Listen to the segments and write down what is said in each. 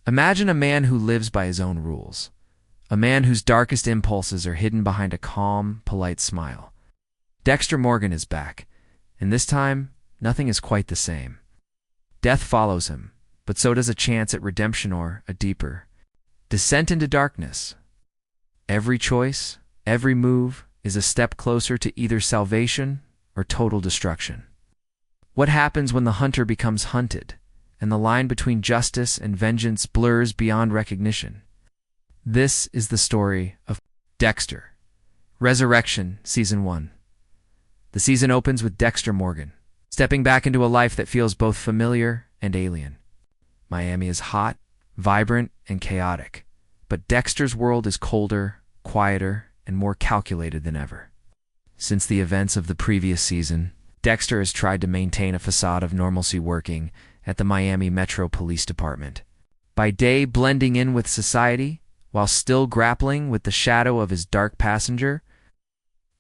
Imagine a man who lives by his own rules, a man whose darkest impulses are hidden behind a calm, polite smile. Dexter Morgan is back, and this time, nothing is quite the same. Death follows him, but so does a chance at redemption or, a deeper, descent into darkness. Every choice, every move, is a step closer to either salvation or total destruction. What happens when the hunter becomes hunted, and the line between justice and vengeance blurs beyond recognition? This is the story of Dexter. Resurrection, Season 1. The season opens with Dexter Morgan, stepping back into a life that feels both familiar and alien. Miami is hot, vibrant, and chaotic, but Dexter's world is colder, quieter, and more calculated than ever. Since the events of the previous season, Dexter has tried to maintain a facade of normalcy working at the Miami Metro Police Department. By day, blending in with society, while still grappling with the shadow of his dark passenger.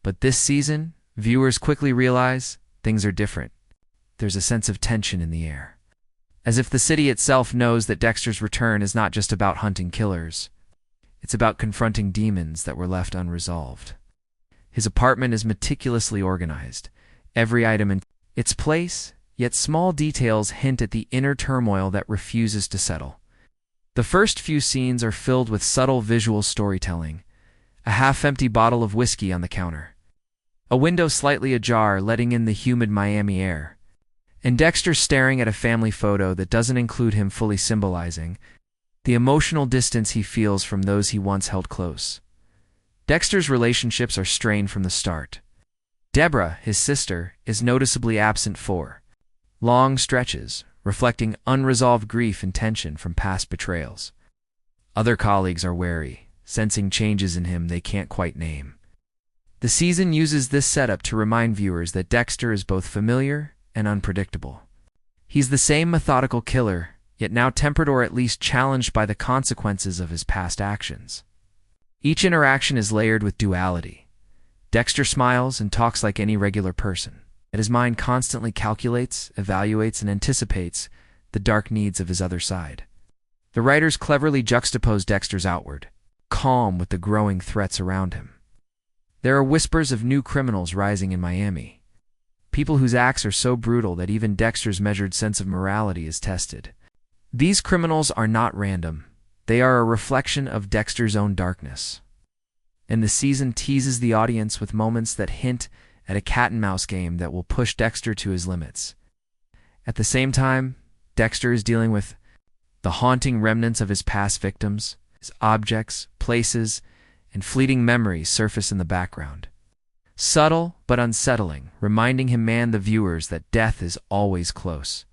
But this season, viewers quickly realize things are different. There's a sense of tension in the air, as if the city itself knows that Dexter's return is not just about hunting killers. It's about confronting demons that were left unresolved. His apartment is meticulously organized, every item in its place, yet small details hint at the inner turmoil that refuses to settle. The first few scenes are filled with subtle visual storytelling: a half-empty bottle of whiskey on the counter, a window slightly ajar letting in the humid Miami air, and Dexter staring at a family photo that doesn't include him, fully symbolizing the emotional distance he feels from those he once held close. Dexter's relationships are strained from the start. Deborah, his sister, is noticeably absent for long stretches, reflecting unresolved grief and tension from past betrayals. Other colleagues are wary, sensing changes in him they can't quite name. The season uses this setup to remind viewers that Dexter is both familiar and unpredictable. He's the same methodical killer, yet now tempered or at least challenged by the consequences of his past actions. Each interaction is layered with duality. Dexter smiles and talks like any regular person, yet his mind constantly calculates, evaluates, and anticipates the dark needs of his other side. The writers cleverly juxtapose Dexter's outward calm with the growing threats around him. There are whispers of new criminals rising in Miami, people whose acts are so brutal that even Dexter's measured sense of morality is tested. These criminals are not random. They are a reflection of Dexter's own darkness. And the season teases the audience with moments that hint at a cat-and-mouse game that will push Dexter to his limits. At the same time, Dexter is dealing with the haunting remnants of his past victims. His objects, places, and fleeting memories surface in the background. Subtle but unsettling, reminding him and the viewers that death is always close,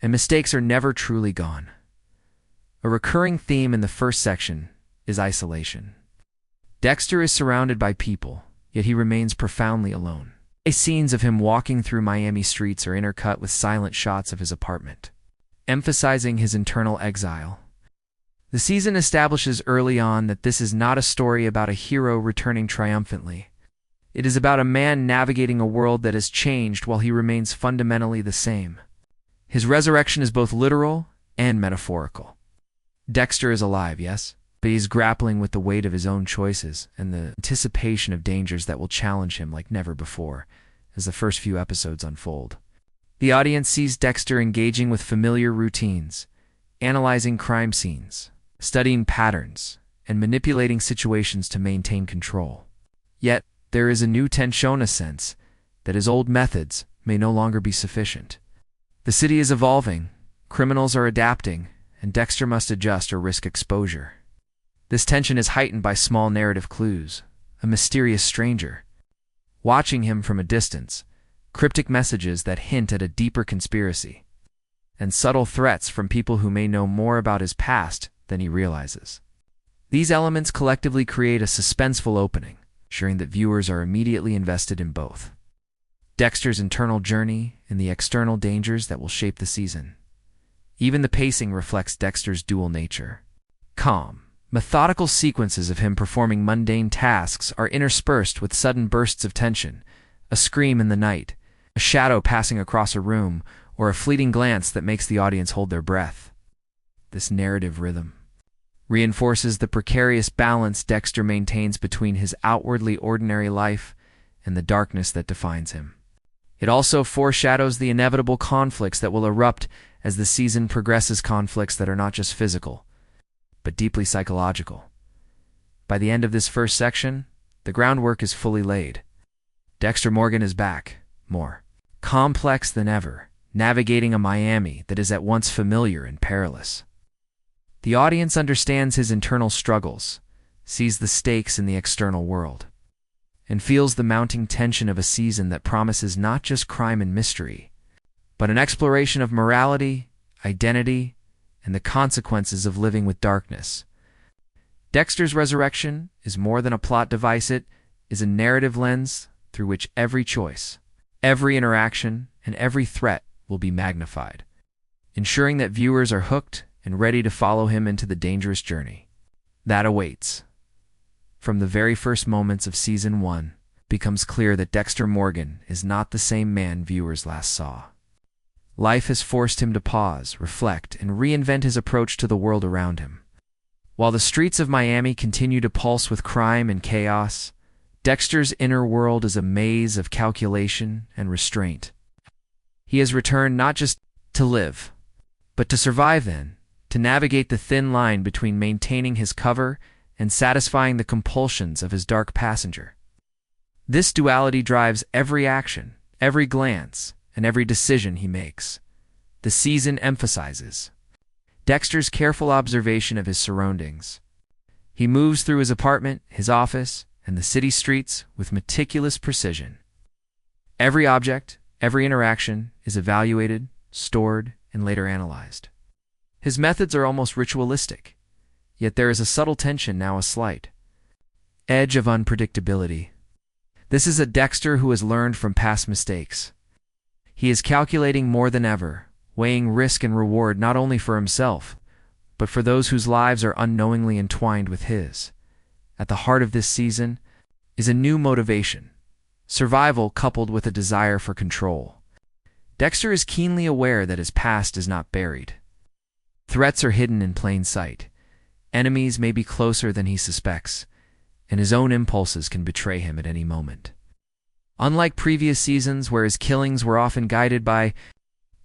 and mistakes are never truly gone. A recurring theme in the first section is isolation. Dexter is surrounded by people, yet he remains profoundly alone. Scenes of him walking through Miami streets are intercut with silent shots of his apartment, emphasizing his internal exile. The season establishes early on that this is not a story about a hero returning triumphantly. It is about a man navigating a world that has changed while he remains fundamentally the same. His resurrection is both literal and metaphorical. Dexter is alive, yes, but he's grappling with the weight of his own choices and the anticipation of dangers that will challenge him like never before as the first few episodes unfold. The audience sees Dexter engaging with familiar routines, analyzing crime scenes, studying patterns, and manipulating situations to maintain control. Yet, there is a new tension, a sense that his old methods may no longer be sufficient. The city is evolving, criminals are adapting, and Dexter must adjust or risk exposure. This tension is heightened by small narrative clues: a mysterious stranger watching him from a distance, cryptic messages that hint at a deeper conspiracy, and subtle threats from people who may know more about his past than he realizes. These elements collectively create a suspenseful opening, ensuring that viewers are immediately invested in both Dexter's internal journey and the external dangers that will shape the season. Even the pacing reflects Dexter's dual nature. Calm, methodical sequences of him performing mundane tasks are interspersed with sudden bursts of tension: a scream in the night, a shadow passing across a room, or a fleeting glance that makes the audience hold their breath. this narrative rhythm reinforces the precarious balance Dexter maintains between his outwardly ordinary life and the darkness that defines him. It also foreshadows the inevitable conflicts that will erupt as the season progresses, conflicts that are not just physical, but deeply psychological. By the end of this first section, the groundwork is fully laid. Dexter Morgan is back, more complex than ever, navigating a Miami that is at once familiar and perilous. The audience understands his internal struggles, sees the stakes in the external world, and feels the mounting tension of a season that promises not just crime and mystery, but an exploration of morality, identity, and the consequences of living with darkness. Dexter's resurrection is more than a plot device. It is a narrative lens through which every choice, every interaction, and every threat will be magnified, ensuring that viewers are hooked and ready to follow him into the dangerous journey that awaits. From the very first moments of Season 1, it becomes clear that Dexter Morgan is not the same man viewers last saw. Life has forced him to pause, reflect, and reinvent his approach to the world around him. While the streets of Miami continue to pulse with crime and chaos, Dexter's inner world is a maze of calculation and restraint. He has returned not just to live, but to survive to navigate the thin line between maintaining his cover and satisfying the compulsions of his dark passenger. This duality drives every action, every glance, and every decision he makes. The season emphasizes Dexter's careful observation of his surroundings. He moves through his apartment, his office, and the city streets with meticulous precision. Every object, every interaction is evaluated, stored, and later analyzed. His methods are almost ritualistic, yet there is a subtle tension, now a slight edge of unpredictability. This is a Dexter who has learned from past mistakes. He is calculating more than ever, weighing risk and reward not only for himself, but for those whose lives are unknowingly entwined with his. At the heart of this season is a new motivation, survival coupled with a desire for control. Dexter is keenly aware that his past is not buried. Threats are hidden in plain sight. Enemies may be closer than he suspects, and his own impulses can betray him at any moment. Unlike previous seasons where his killings were often guided by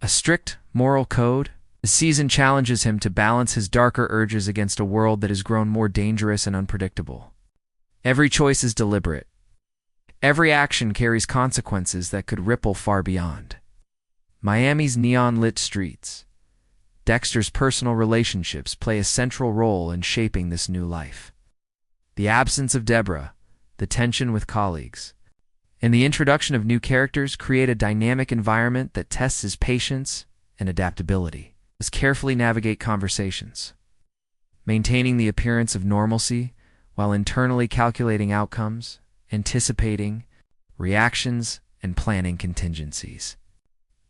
a strict moral code, the season challenges him to balance his darker urges against a world that has grown more dangerous and unpredictable. Every choice is deliberate. Every action carries consequences that could ripple far beyond Miami's neon-lit streets. Dexter's personal relationships play a central role in shaping this new life. The absence of Deborah, the tension with colleagues, and the introduction of new characters create a dynamic environment that tests his patience and adaptability. He must carefully navigate conversations, maintaining the appearance of normalcy while internally calculating outcomes, anticipating reactions, and planning contingencies.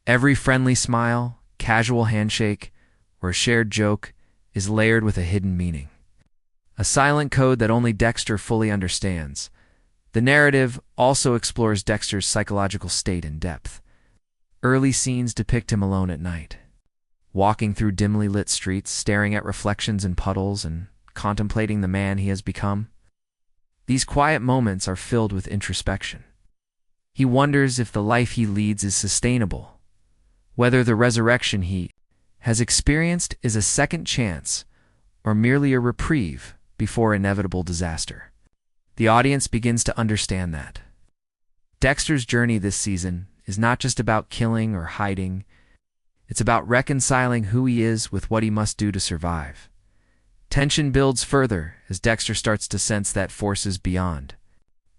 Every friendly smile, casual handshake, or a shared joke is layered with a hidden meaning, a silent code that only Dexter fully understands. The narrative also explores Dexter's psychological state in depth. Early scenes depict him alone at night, walking through dimly lit streets, staring at reflections in puddles, and contemplating the man he has become. These quiet moments are filled with introspection. He wonders if the life he leads is sustainable, whether the resurrection he has experienced is a second chance or merely a reprieve before inevitable disaster. The audience begins to understand that Dexter's journey this season is not just about killing or hiding. It's about reconciling who he is with what he must do to survive. Tension builds further as Dexter starts to sense that forces beyond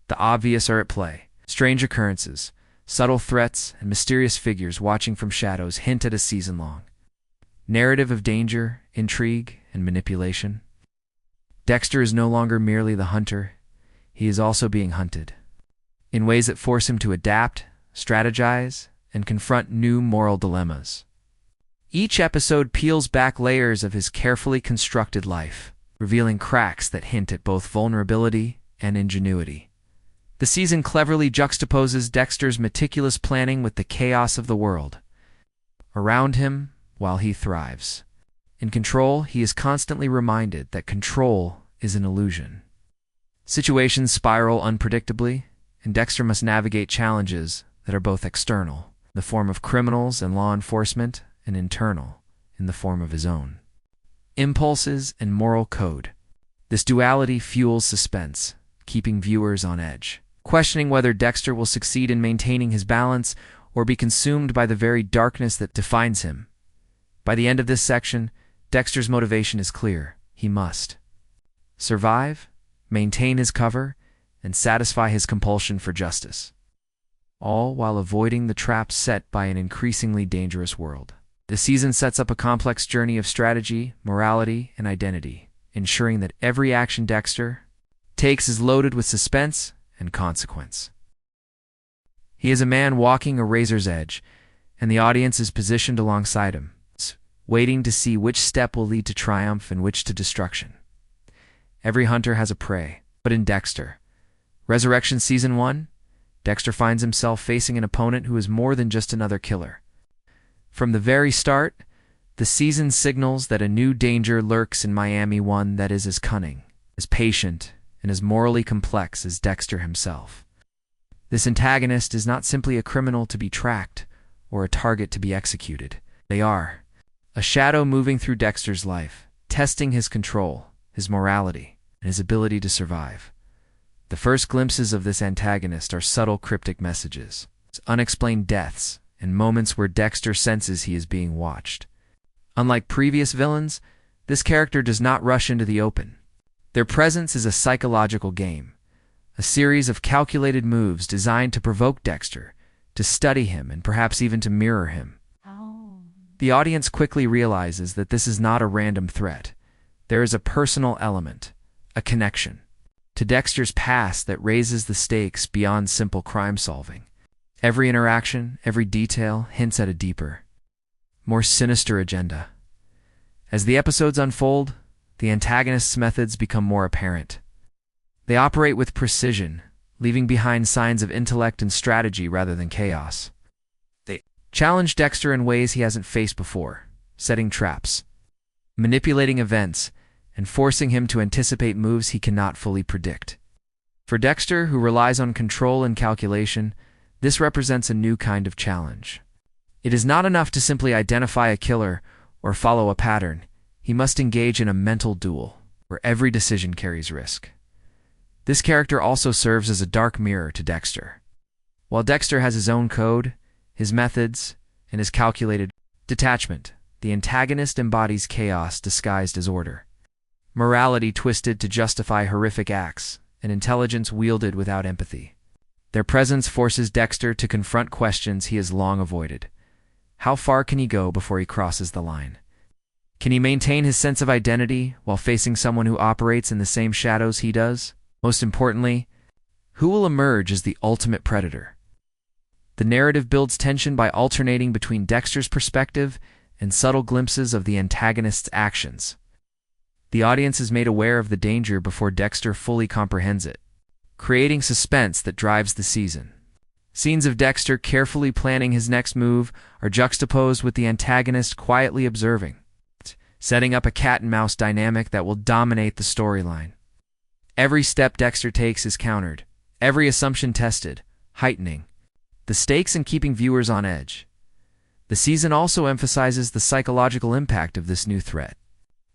the obvious are at play. Strange occurrences, subtle threats, and mysterious figures watching from shadows hint at a season-long narrative of danger, intrigue, and manipulation. Dexter is no longer merely the hunter. He is also being hunted, in ways that force him to adapt, strategize, and confront new moral dilemmas. Each episode peels back layers of his carefully constructed life, revealing cracks that hint at both vulnerability and ingenuity. The season cleverly juxtaposes Dexter's meticulous planning with the chaos of the world around him while he thrives, In Control, he is constantly reminded that control is an illusion. Situations spiral unpredictably, and Dexter must navigate challenges that are both external, in the form of criminals and law enforcement, and internal, in the form of his own impulses and moral code. This duality fuels suspense, keeping viewers on edge, questioning whether Dexter will succeed in maintaining his balance or be consumed by the very darkness that defines him. By the end of this section, Dexter's motivation is clear. He must survive, maintain his cover, and satisfy his compulsion for justice, all while avoiding the traps set by an increasingly dangerous world. The season sets up a complex journey of strategy, morality, and identity, ensuring that every action Dexter takes is loaded with suspense and consequence. He is a man walking a razor's edge, and the audience is positioned alongside him, waiting to see which step will lead to triumph and which to destruction. Every hunter has a prey, but in Dexter Resurrection Season 1, Dexter finds himself facing an opponent who is more than just another killer. From the very start, the season signals that a new danger lurks in Miami, one that is as cunning, as patient, and as morally complex as Dexter himself. This antagonist is not simply a criminal to be tracked or a target to be executed. They are a shadow moving through Dexter's life, testing his control, his morality, and his ability to survive. The first glimpses of this antagonist are subtle cryptic messages, unexplained deaths, and moments where Dexter senses he is being watched. Unlike previous villains, this character does not rush into the open. Their presence is a psychological game, a series of calculated moves designed to provoke Dexter, to study him, and perhaps even to mirror him. The audience quickly realizes that this is not a random threat. There is a personal element, a connection, to Dexter's past that raises the stakes beyond simple crime solving. Every interaction, every detail hints at a deeper, more sinister agenda. As the episodes unfold, the antagonist's methods become more apparent. They operate with precision, leaving behind signs of intellect and strategy rather than chaos. They challenge Dexter in ways he hasn't faced before, setting traps, manipulating events, and forcing him to anticipate moves he cannot fully predict. For Dexter, who relies on control and calculation, this represents a new kind of challenge. It is not enough to simply identify a killer or follow a pattern. He must engage in a mental duel, where every decision carries risk. This character also serves as a dark mirror to Dexter. While Dexter has his own code, his methods, and his calculated detachment, the antagonist embodies chaos disguised as order, morality twisted to justify horrific acts, and intelligence wielded without empathy. Their presence forces Dexter to confront questions he has long avoided. How far can he go before he crosses the line? Can he maintain his sense of identity while facing someone who operates in the same shadows he does? Most importantly, who will emerge as the ultimate predator? The narrative builds tension by alternating between Dexter's perspective and subtle glimpses of the antagonist's actions. The audience is made aware of the danger before Dexter fully comprehends it, creating suspense that drives the season. Scenes of Dexter carefully planning his next move are juxtaposed with the antagonist quietly observing, setting up a cat-and-mouse dynamic that will dominate the storyline. Every step Dexter takes is countered, every assumption tested, heightening the stakes and keeping viewers on edge. The season also emphasizes the psychological impact of this new threat.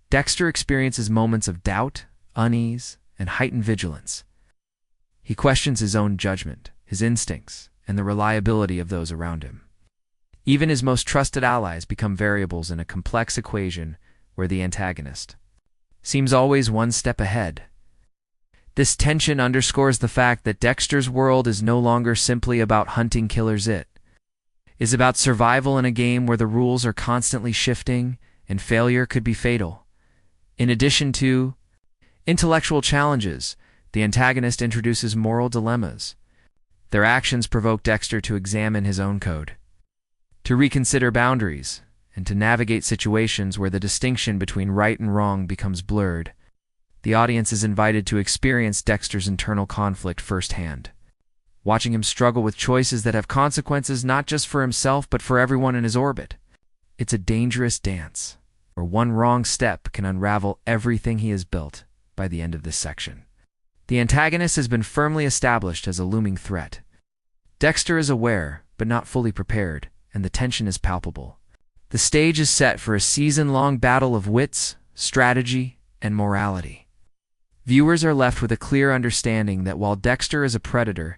Dexter experiences moments of doubt, unease, and heightened vigilance. He questions his own judgment, his instincts, and the reliability of those around him. Even his most trusted allies become variables in a complex equation where the antagonist seems always one step ahead. This tension underscores the fact that Dexter's world is no longer simply about hunting killers. It is about survival in a game where the rules are constantly shifting and failure could be fatal. In addition to intellectual challenges, the antagonist introduces moral dilemmas. Their actions provoke Dexter to examine his own code, to reconsider boundaries, and to navigate situations where the distinction between right and wrong becomes blurred. The audience is invited to experience Dexter's internal conflict firsthand, watching him struggle with choices that have consequences not just for himself but for everyone in his orbit. It's a dangerous dance, where one wrong step can unravel everything he has built by the end of this section. The antagonist has been firmly established as a looming threat. Dexter is aware, but not fully prepared, and the tension is palpable. The stage is set for a season-long battle of wits, strategy, and morality. Viewers are left with a clear understanding that while Dexter is a predator,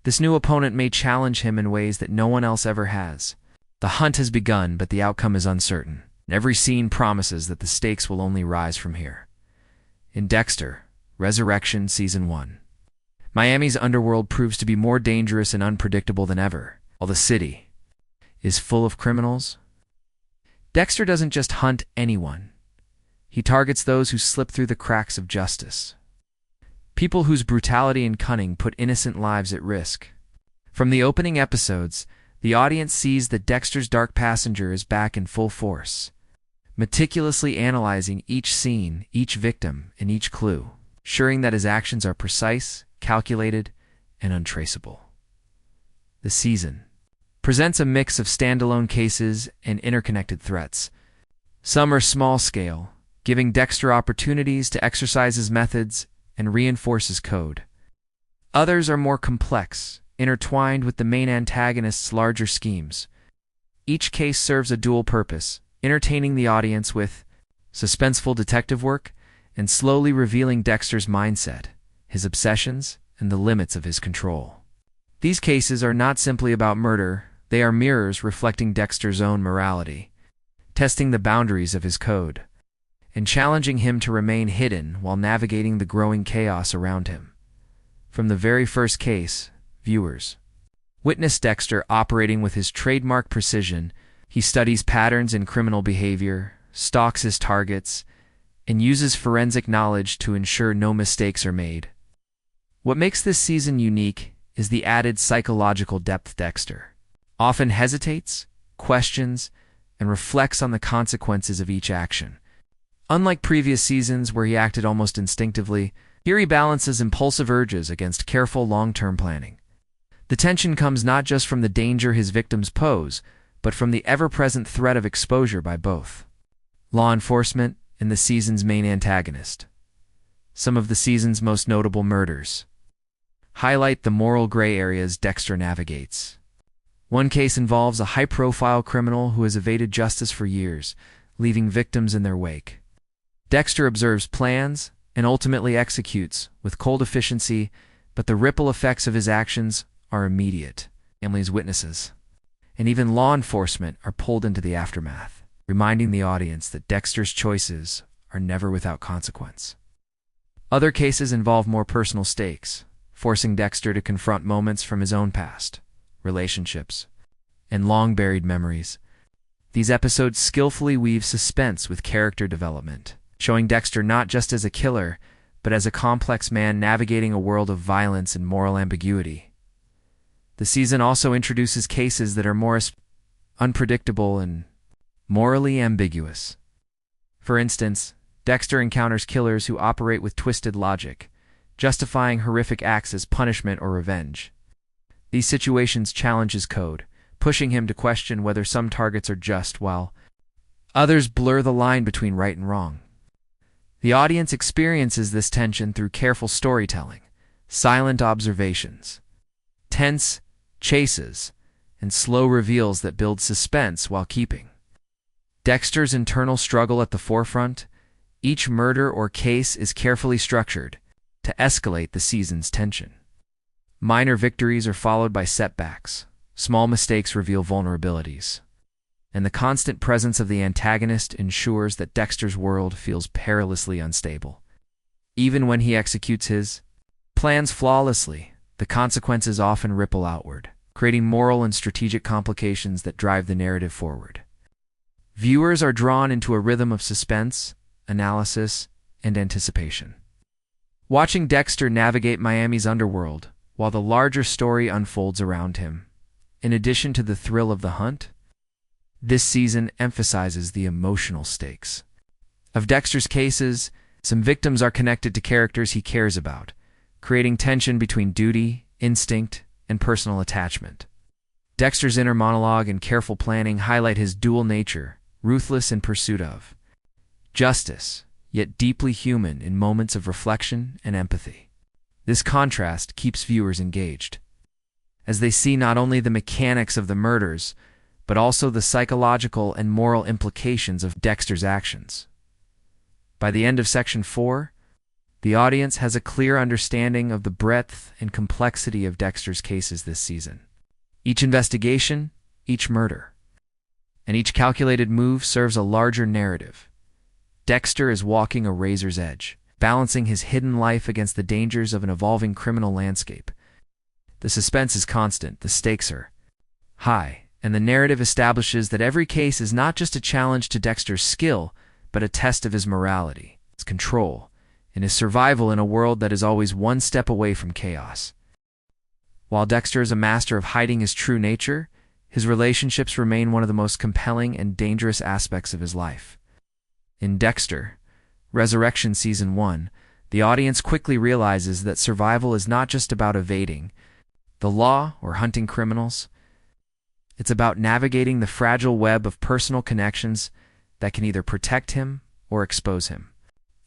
this new opponent may challenge him in ways that no one else ever has. The hunt has begun, but the outcome is uncertain. Every scene promises that the stakes will only rise from here. In Dexter, Resurrection Season 1. Miami's underworld proves to be more dangerous and unpredictable than ever. While the city is full of criminals, Dexter doesn't just hunt anyone. He targets those who slip through the cracks of justice. People whose brutality and cunning put innocent lives at risk. From the opening episodes, the audience sees that Dexter's dark passenger is back in full force, meticulously analyzing each scene, each victim, and each clue, ensuring that his actions are precise, calculated, and untraceable. The season presents a mix of standalone cases and interconnected threats. Some are small-scale, giving Dexter opportunities to exercise his methods and reinforce his code. Others are more complex, intertwined with the main antagonist's larger schemes. Each case serves a dual purpose, entertaining the audience with suspenseful detective work and slowly revealing Dexter's mindset, his obsessions, and the limits of his control. These cases are not simply about murder, they are mirrors reflecting Dexter's own morality, testing the boundaries of his code, and challenging him to remain hidden while navigating the growing chaos around him. From the very first case, viewers witness Dexter operating with his trademark precision. He studies patterns in criminal behavior, stalks his targets, and uses forensic knowledge to ensure no mistakes are made. What makes this season unique is the added psychological depth. Dexter often hesitates, questions, and reflects on the consequences of each action. Unlike previous seasons where he acted almost instinctively, here he balances impulsive urges against careful long-term planning. The tension comes not just from the danger his victims pose, but from the ever-present threat of exposure by both law enforcement and the season's main antagonist. Some of the season's most notable murders highlight the moral gray areas Dexter navigates. One case involves a high-profile criminal who has evaded justice for years, leaving victims in their wake. Dexter observes plans and ultimately executes with cold efficiency, but the ripple effects of his actions are immediate. Families, witnesses, and even law enforcement are pulled into the aftermath, reminding the audience that Dexter's choices are never without consequence. Other cases involve more personal stakes, forcing Dexter to confront moments from his own past, relationships, and long-buried memories. These episodes skillfully weave suspense with character development, showing Dexter not just as a killer, but as a complex man navigating a world of violence and moral ambiguity. The season also introduces cases that are more unpredictable and morally ambiguous. For instance, Dexter encounters killers who operate with twisted logic, justifying horrific acts as punishment or revenge. These situations challenge his code, pushing him to question whether some targets are just while others blur the line between right and wrong. The audience experiences this tension through careful storytelling, silent observations, tense chases, and slow reveals that build suspense while keeping Dexter's internal struggle at the forefront. Each murder or case is carefully structured to escalate the season's tension. Minor victories are followed by setbacks, small mistakes reveal vulnerabilities, and the constant presence of the antagonist ensures that Dexter's world feels perilously unstable. Even when he executes his plans flawlessly, the consequences often ripple outward, creating moral and strategic complications that drive the narrative forward. Viewers are drawn into a rhythm of suspense, analysis, and anticipation, watching Dexter navigate Miami's underworld while the larger story unfolds around him. In addition to the thrill of the hunt, this season emphasizes the emotional stakes of Dexter's cases. Some victims are connected to characters he cares about, creating tension between duty, instinct, and personal attachment. Dexter's inner monologue and careful planning highlight his dual nature, ruthless in pursuit of justice, yet deeply human in moments of reflection and empathy. This contrast keeps viewers engaged, as they see not only the mechanics of the murders, but also the psychological and moral implications of Dexter's actions. By the end of Section 4, the audience has a clear understanding of the breadth and complexity of Dexter's cases this season. Each investigation, each murder, and each calculated move serves a larger narrative. Dexter is walking a razor's edge, balancing his hidden life against the dangers of an evolving criminal landscape. The suspense is constant, the stakes are high, and the narrative establishes that every case is not just a challenge to Dexter's skill, but a test of his morality, his control, and his survival in a world that is always one step away from chaos. While Dexter is a master of hiding his true nature, his relationships remain one of the most compelling and dangerous aspects of his life. In Dexter, Resurrection Season 1, the audience quickly realizes that survival is not just about evading the law or hunting criminals. It's about navigating the fragile web of personal connections that can either protect him or expose him.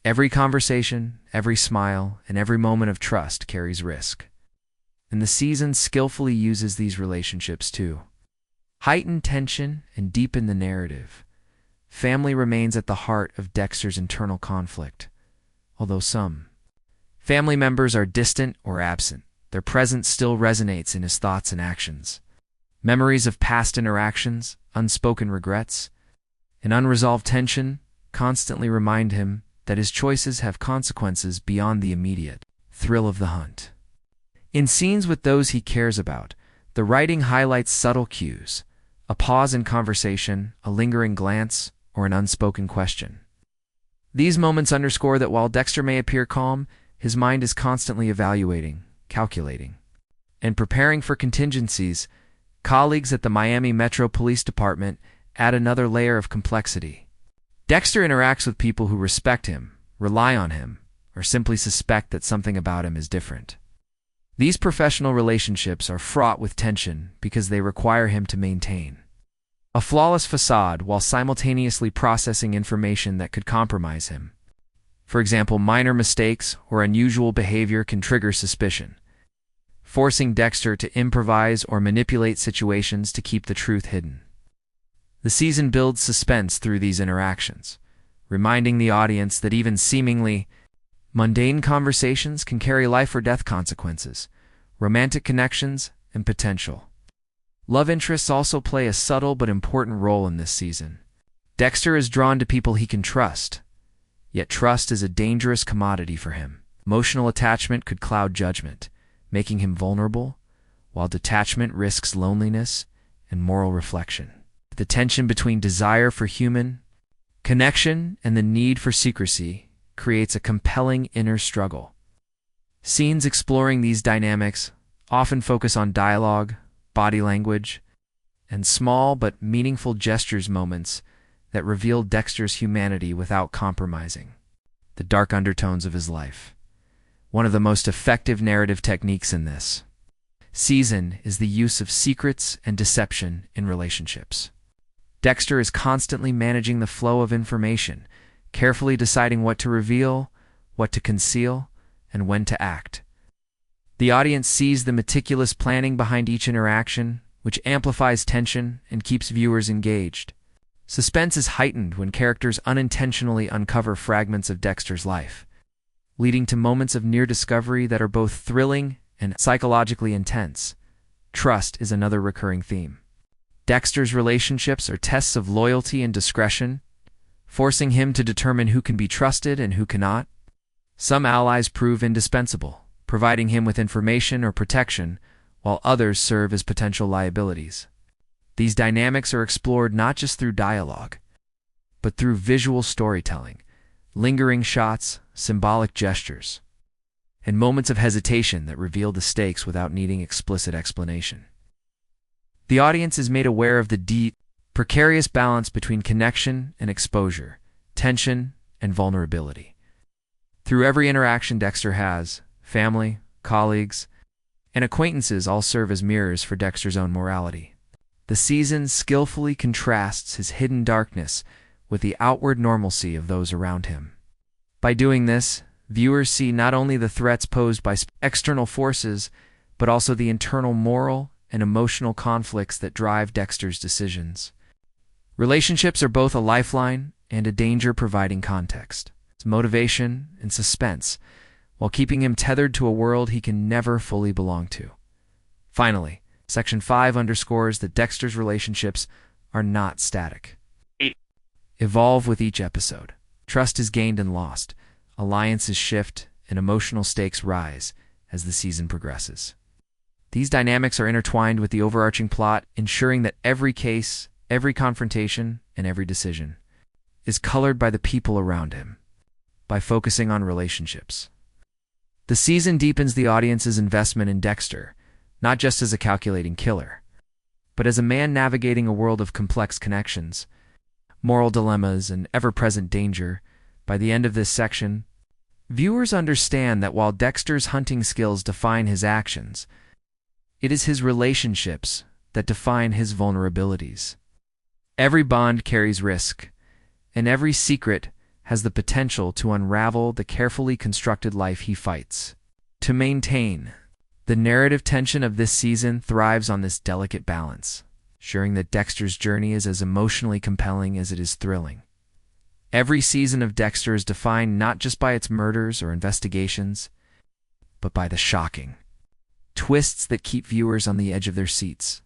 Every conversation, every smile, and every moment of trust carries risk. And the season skillfully uses these relationships to heighten tension and deepen the narrative. Family remains at the heart of Dexter's internal conflict. Although some family members are distant or absent, their presence still resonates in his thoughts and actions. Memories of past interactions, unspoken regrets, and unresolved tension constantly remind him that his choices have consequences beyond the immediate thrill of the hunt. In scenes with those he cares about, the writing highlights subtle cues, a pause in conversation, a lingering glance, or an unspoken question. These moments underscore that while Dexter may appear calm, his mind is constantly evaluating, calculating, and preparing for contingencies. Colleagues at the Miami Metro Police Department add another layer of complexity. Dexter interacts with people who respect him, rely on him, or simply suspect that something about him is different. These professional relationships are fraught with tension because they require him to maintain a flawless facade while simultaneously processing information that could compromise him. For example, minor mistakes or unusual behavior can trigger suspicion, forcing Dexter to improvise or manipulate situations to keep the truth hidden. The season builds suspense through these interactions, reminding the audience that even seemingly mundane conversations can carry life or death consequences, romantic connections, and potential love interests also play a subtle but important role in this season. Dexter is drawn to people he can trust, yet trust is a dangerous commodity for him. Emotional attachment could cloud judgment, making him vulnerable, while detachment risks loneliness and moral reflection. The tension between desire for human connection and the need for secrecy creates a compelling inner struggle. Scenes exploring these dynamics often focus on dialogue, body language, and small but meaningful gestures, moments that reveal Dexter's humanity without compromising the dark undertones of his life. One of the most effective narrative techniques in this season is the use of secrets and deception in relationships. Dexter is constantly managing the flow of information, carefully deciding what to reveal, what to conceal, and when to act. The audience sees the meticulous planning behind each interaction, which amplifies tension and keeps viewers engaged. Suspense is heightened when characters unintentionally uncover fragments of Dexter's life, leading to moments of near discovery that are both thrilling and psychologically intense. Trust is another recurring theme. Dexter's relationships are tests of loyalty and discretion, forcing him to determine who can be trusted and who cannot. Some allies prove indispensable, providing him with information or protection, while others serve as potential liabilities. These dynamics are explored not just through dialogue, but through visual storytelling, lingering shots, symbolic gestures, and moments of hesitation that reveal the stakes without needing explicit explanation. The audience is made aware of the deep, precarious balance between connection and exposure, tension and vulnerability. Through every interaction Dexter has, family, colleagues, and acquaintances all serve as mirrors for Dexter's own morality. The season skillfully contrasts his hidden darkness with the outward normalcy of those around him. By doing this, viewers see not only the threats posed by external forces, but also the internal moral and emotional conflicts that drive Dexter's decisions. Relationships are both a lifeline and a danger, providing context, motivation, and suspense, while keeping him tethered to a world he can never fully belong to. Finally, Section 5 underscores that Dexter's relationships are not static. Evolve with each episode. Trust is gained and lost, alliances shift, and emotional stakes rise as the season progresses. These dynamics are intertwined with the overarching plot, ensuring that every case, every confrontation, and every decision is colored by the people around him. By focusing on relationships, the season deepens the audience's investment in Dexter, not just as a calculating killer, but as a man navigating a world of complex connections, moral dilemmas, and ever-present danger. By the end of this section, viewers understand that while Dexter's hunting skills define his actions, it is his relationships that define his vulnerabilities. Every bond carries risk, and every secret has the potential to unravel the carefully constructed life he fights to maintain. The narrative tension of this season thrives on this delicate balance, ensuring that Dexter's journey is as emotionally compelling as it is thrilling. Every season of Dexter is defined not just by its murders or investigations, but by the shocking twists that keep viewers on the edge of their seats.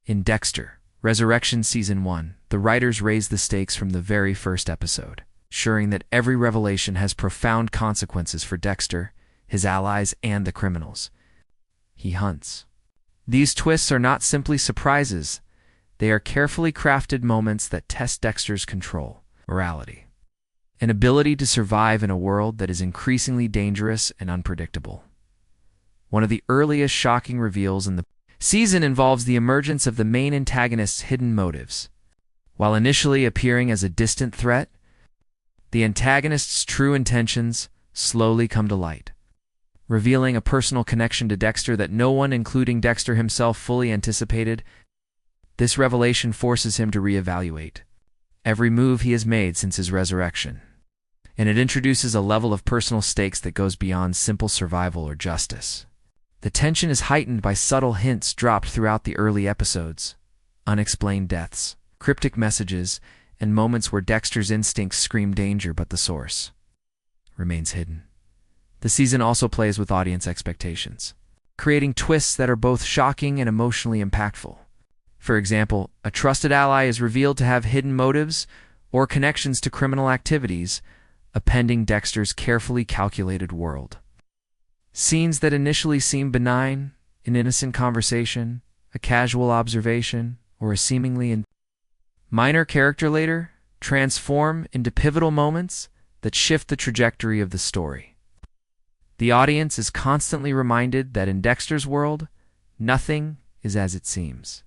In Dexter, Resurrection Season 1, the writers raise the stakes from the very first episode, ensuring that every revelation has profound consequences for Dexter, his allies, and the criminals he hunts. These twists are not simply surprises, they are carefully crafted moments that test Dexter's control, morality, and ability to survive in a world that is increasingly dangerous and unpredictable. One of the earliest shocking reveals in the season involves the emergence of the main antagonist's hidden motives. While initially appearing as a distant threat, the antagonist's true intentions slowly come to light, revealing a personal connection to Dexter that no one, including Dexter himself, fully anticipated. This revelation forces him to reevaluate every move he has made since his resurrection, and it introduces a level of personal stakes that goes beyond simple survival or justice. The tension is heightened by subtle hints dropped throughout the early episodes, unexplained deaths, cryptic messages, and moments where Dexter's instincts scream danger but the source remains hidden. The season also plays with audience expectations, creating twists that are both shocking and emotionally impactful. For example, a trusted ally is revealed to have hidden motives or connections to criminal activities, appending Dexter's carefully calculated world. Scenes that initially seem benign, an innocent conversation, a casual observation, or a seemingly minor character later transform into pivotal moments that shift the trajectory of the story. The audience is constantly reminded that in Dexter's world, nothing is as it seems,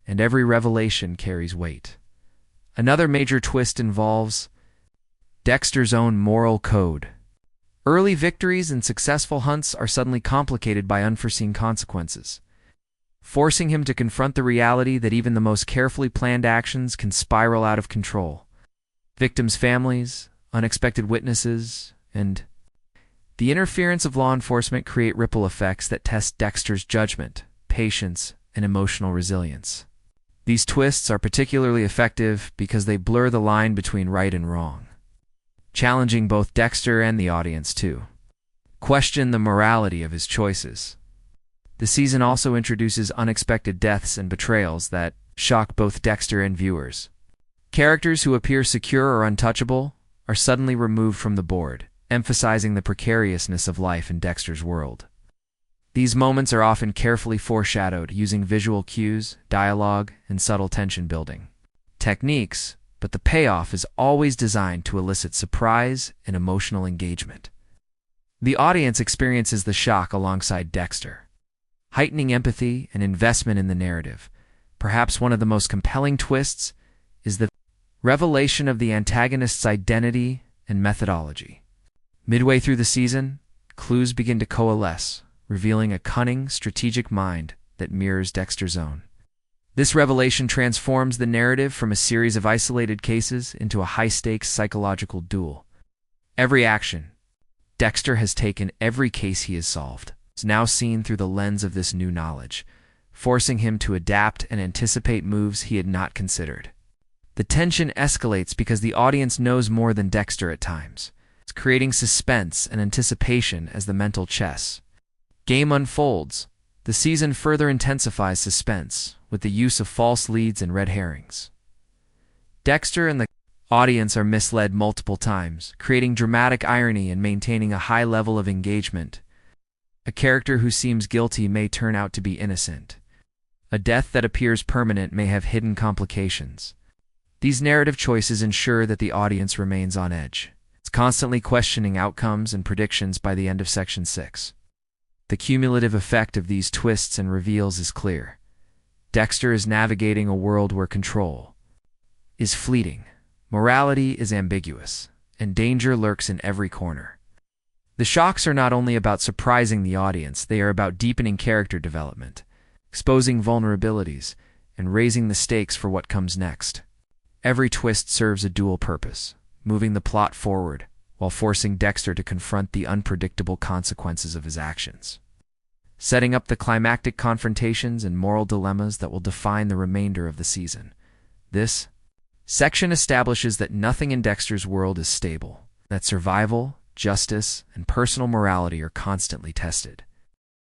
and every revelation carries weight. Another major twist involves Dexter's own moral code. Early victories and successful hunts are suddenly complicated by unforeseen consequences, forcing him to confront the reality that even the most carefully planned actions can spiral out of control. Victims' families, unexpected witnesses, and the interference of law enforcement create ripple effects that test Dexter's judgment, patience, and emotional resilience. These twists are particularly effective because they blur the line between right and wrong, challenging both Dexter and the audience to question the morality of his choices. The season also introduces unexpected deaths and betrayals that shock both Dexter and viewers. Characters who appear secure or untouchable are suddenly removed from the board, emphasizing the precariousness of life in Dexter's world. These moments are often carefully foreshadowed using visual cues, dialogue, and subtle tension-building techniques, but the payoff is always designed to elicit surprise and emotional engagement. The audience experiences the shock alongside Dexter, heightening empathy and investment in the narrative. Perhaps one of the most compelling twists is the revelation of the antagonist's identity and methodology. Midway through the season, clues begin to coalesce, revealing a cunning, strategic mind that mirrors Dexter's own. This revelation transforms the narrative from a series of isolated cases into a high-stakes psychological duel. Every action Dexter has taken, every case he has solved, is now seen through the lens of this new knowledge, forcing him to adapt and anticipate moves he had not considered. The tension escalates because the audience knows more than Dexter at times. It's creating suspense and anticipation as the mental chess game unfolds. The season further intensifies suspense with the use of false leads and red herrings. Dexter and the audience are misled multiple times, creating dramatic irony and maintaining a high level of engagement. A character who seems guilty may turn out to be innocent. A death that appears permanent may have hidden complications. These narrative choices ensure that the audience remains on edge. It's constantly questioning outcomes and predictions by the end of Section 6. The cumulative effect of these twists and reveals is clear. Dexter is navigating a world where control is fleeting, morality is ambiguous, and danger lurks in every corner. The shocks are not only about surprising the audience, they are about deepening character development, exposing vulnerabilities, and raising the stakes for what comes next. Every twist serves a dual purpose, moving the plot forward while forcing Dexter to confront the unpredictable consequences of his actions, setting up the climactic confrontations and moral dilemmas that will define the remainder of the season. This section establishes that nothing in Dexter's world is stable, that survival, justice, and personal morality are constantly tested.